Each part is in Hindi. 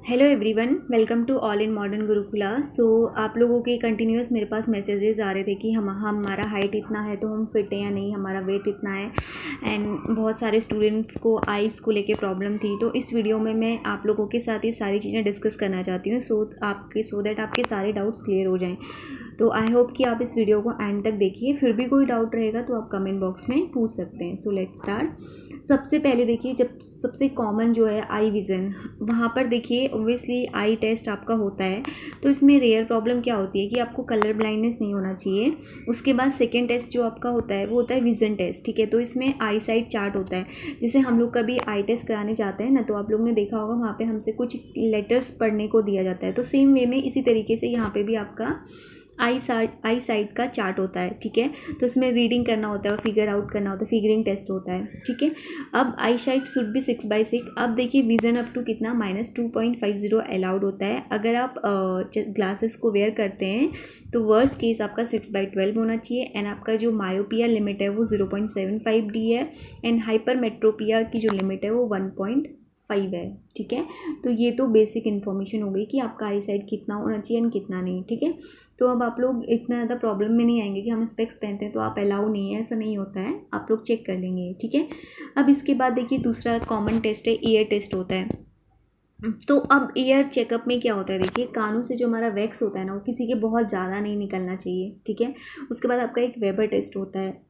Hello everyone, welcome to all in modern Gurukula. आप लोगों के कंटिन्यूस मेरे पास मैसेजेस आ रहे थे कि हमारा हाइट इतना है तो हम फिट हैं या नहीं, हमारा वेट इतना है। एंड बहुत सारे स्टूडेंट्स को आइज़ को लेके प्रॉब्लम थी। तो इस वीडियो में मैं आप लोगों के साथ ये सारी चीज़ें डिस्कस करना चाहती हूँ सो दैट आपके सारे डाउट्स क्लियर हो जाएँ। तो आई होप कि आप इस वीडियो को एंड तक देखिए। फिर भी कोई डाउट रहेगा तो आप कमेंट बॉक्स में पूछ सकते हैं। So let's start. सबसे पहले देखिए, जब सबसे कॉमन जो है आई विज़न, वहाँ पर देखिए ओब्वियसली आई टेस्ट आपका होता है। तो इसमें रेयर प्रॉब्लम क्या होती है कि आपको कलर ब्लाइंडनेस नहीं होना चाहिए। उसके बाद सेकेंड टेस्ट जो आपका होता है वो होता है विज़न टेस्ट, ठीक है। तो इसमें आई साइट चार्ट होता है। जैसे हम लोग कभी आई टेस्ट कराने जाते हैं ना, तो आप लोग ने देखा होगा वहाँ पे हमसे कुछ लेटर्स पढ़ने को दिया जाता है। तो सेम वे में इसी तरीके से यहाँ पे भी आपका आई साइट का चार्ट होता है, ठीक है। तो इसमें रीडिंग करना होता है और फिगर आउट करना होता है, फिगरिंग टेस्ट होता है, ठीक है। अब आई साइट शुड बी 6/6। अब देखिए विजन अप टू कितना -2.50 अलाउड होता है। अगर आप ग्लासेस को वेयर करते हैं तो वर्स्ट केस आपका 6/12 होना चाहिए। एंड आपका जो मायोपिया लिमिट है वो 0.75D है। एंड हाइपरमेट्रोपिया की जो लिमिट है वो 1.5 है, ठीक है। तो ये तो बेसिक इन्फॉर्मेशन हो गई कि आपका आई साइड कितना होना चाहिए एंड कितना नहीं, ठीक है। तो अब आप लोग इतना ज़्यादा प्रॉब्लम में नहीं आएंगे कि हम स्पेक्स पहनते हैं तो आप अलाउ नहीं है, ऐसा नहीं होता है। आप लोग चेक कर लेंगे, ठीक है। अब इसके बाद देखिए दूसरा कॉमन टेस्ट है, ईयर टेस्ट होता है। तो अब ईयर चेकअप में क्या होता है, देखिए कानों से जो हमारा वैक्स होता है ना, वो किसी के बहुत ज़्यादा नहीं निकलना चाहिए, ठीक है। उसके बाद आपका एक वेबर टेस्ट होता है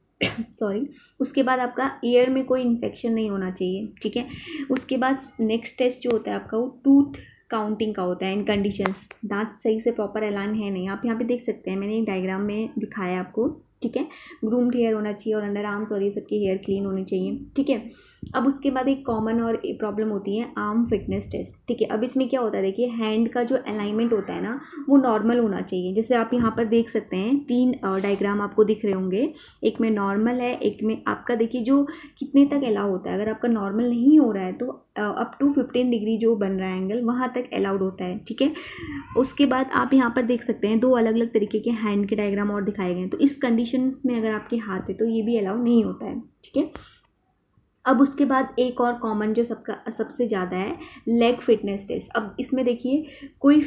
सॉरी। उसके बाद आपका ईयर में कोई इन्फेक्शन नहीं होना चाहिए, ठीक है। उसके बाद नेक्स्ट टेस्ट जो होता है आपका वो टूथ काउंटिंग का होता है इन कंडीशंस। दांत सही से प्रॉपर अलाइन है नहीं, आप यहाँ पे देख सकते हैं, मैंने एक डायग्राम में दिखाया है आपको, ठीक है। ग्रूम्ड हेयर होना चाहिए और अंडर आर्म्स और ये सबके हेयर क्लीन होने चाहिए, ठीक है। अब उसके बाद एक कॉमन और प्रॉब्लम होती है आर्म फिटनेस टेस्ट, ठीक है। अब इसमें क्या होता है, देखिए हैंड का जो अलाइनमेंट होता है ना वो नॉर्मल होना चाहिए। जैसे आप यहाँ पर देख सकते हैं 3 डायग्राम आपको दिख रहे होंगे। एक में नॉर्मल है, एक में आपका देखिए जो कितने तक अलाउ होता है। अगर आपका नॉर्मल नहीं हो रहा है तो अप टू 15 डिग्री जो बन रहा है एंगल, वहाँ तक अलाउड होता है, ठीक है। उसके बाद आप यहाँ पर देख सकते हैं 2 अलग अलग तरीके के हैंड के डायग्राम और दिखाए गए हैं। तो इस कंडीशंस में अगर आपके हाथ है तो ये भी अलाउ नहीं होता है, ठीक है। अब उसके बाद एक और कॉमन जो सबसे ज़्यादा है, लेग फिटनेस टेस्ट। अब इसमें देखिए कोई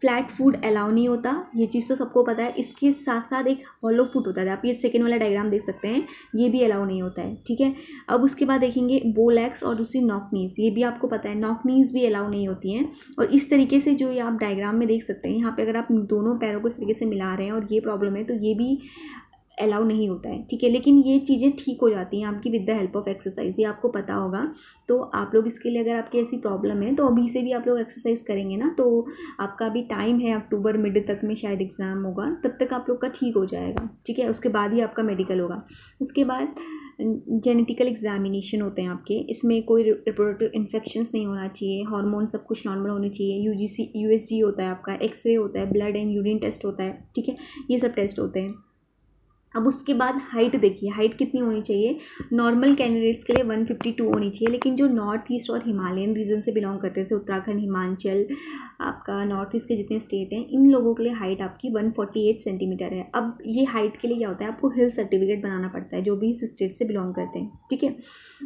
फ्लैट फूड अलाउ नहीं होता, ये चीज़ तो सबको पता है। इसके साथ साथ एक हॉलो फुट होता है, आप ये सेकेंड वाला डायग्राम देख सकते हैं, ये भी अलाउ नहीं होता है, ठीक है। अब उसके बाद देखेंगे बो लेग्स और दूसरी नॉक नीज, ये भी आपको पता है, नॉक नीज भी अलाउ नहीं होती हैं। और इस तरीके से जो ये आप डायग्राम में देख सकते हैं, यहाँ पे अगर आप दोनों पैरों को इस तरीके से मिला रहे हैं और ये प्रॉब्लम है तो ये भी अलाउ नहीं होता है, ठीक है। लेकिन ये चीज़ें ठीक हो जाती हैं आपकी with the help of exercise, ये आपको पता होगा। तो आप लोग इसके लिए अगर आपकी ऐसी प्रॉब्लम है तो अभी से भी आप लोग एक्सरसाइज करेंगे ना, तो आपका अभी टाइम है, अक्टूबर मिड तक में शायद एग्ज़ाम होगा, तब तक आप लोग का ठीक हो जाएगा, ठीक है। उसके बाद ही आपका मेडिकल होगा। उसके बाद जेनेटिकल एग्जामिनेशन होते हैं आपके, इसमें कोई रिप्रोडक्टिव इन्फेक्शंस नहीं होना चाहिए, हार्मोन सब कुछ नॉर्मल होने चाहिए। USG होता है आपका, एक्सरे होता है, ब्लड एंड यूरिन टेस्ट होता है, ठीक है। ये सब टेस्ट होते हैं। अब उसके बाद हाइट देखिए, हाइट कितनी होनी चाहिए। नॉर्मल कैंडिडेट्स के लिए 152 होनी चाहिए, लेकिन जो नॉर्थ ईस्ट और हिमालयन रीजन से बिलोंग करते हैं, जैसे उत्तराखंड, हिमाचल, आपका नॉर्थ ईस्ट के जितने स्टेट हैं, इन लोगों के लिए हाइट आपकी 148 सेंटीमीटर है। अब ये हाइट के लिए क्या होता है, आपको हिल सर्टिफिकेट बनाना पड़ता है जो भी इस स्टेट से बिलोंग करते हैं, ठीक है।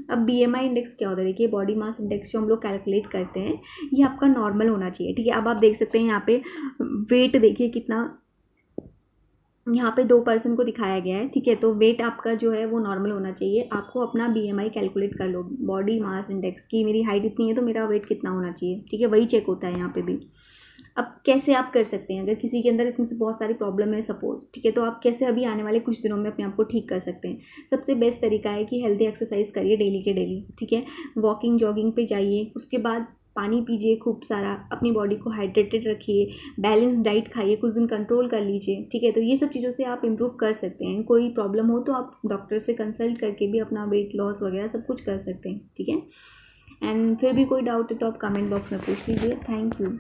अब BMI इंडेक्स क्या होता है, देखिए बॉडी मास इंडेक्स जो हम लोग कैलकुलेट करते हैं, ये आपका नॉर्मल होना चाहिए, ठीक है। अब आप देख सकते हैं यहाँ पे वेट देखिए कितना, यहाँ पे 2 पर्सन को दिखाया गया है, ठीक है। तो वेट आपका जो है वो नॉर्मल होना चाहिए। आपको अपना BMI कैलकुलेट कर लो, बॉडी मास इंडेक्स की, मेरी हाइट इतनी है तो मेरा वेट कितना होना चाहिए, ठीक है। वही चेक होता है यहाँ पे भी। अब कैसे आप कर सकते हैं, अगर किसी के अंदर इसमें से बहुत सारी प्रॉब्लम है सपोज, ठीक है, तो आप कैसे अभी आने वाले कुछ दिनों में अपने आप को ठीक कर सकते हैं। सबसे बेस्ट तरीका है कि हेल्दी एक्सरसाइज करिए डेली के डेली, ठीक है। वॉकिंग जॉगिंग पे जाइए, उसके बाद पानी पीजिए खूब सारा, अपनी बॉडी को हाइड्रेटेड रखिए, बैलेंस डाइट खाइए, कुछ दिन कंट्रोल कर लीजिए, ठीक है। तो ये सब चीज़ों से आप इम्प्रूव कर सकते हैं। कोई प्रॉब्लम हो तो आप डॉक्टर से कंसल्ट करके भी अपना वेट लॉस वगैरह सब कुछ कर सकते हैं, ठीक है। एंड फिर भी कोई डाउट है तो आप कमेंट बॉक्स में पूछ लीजिए। Thank you.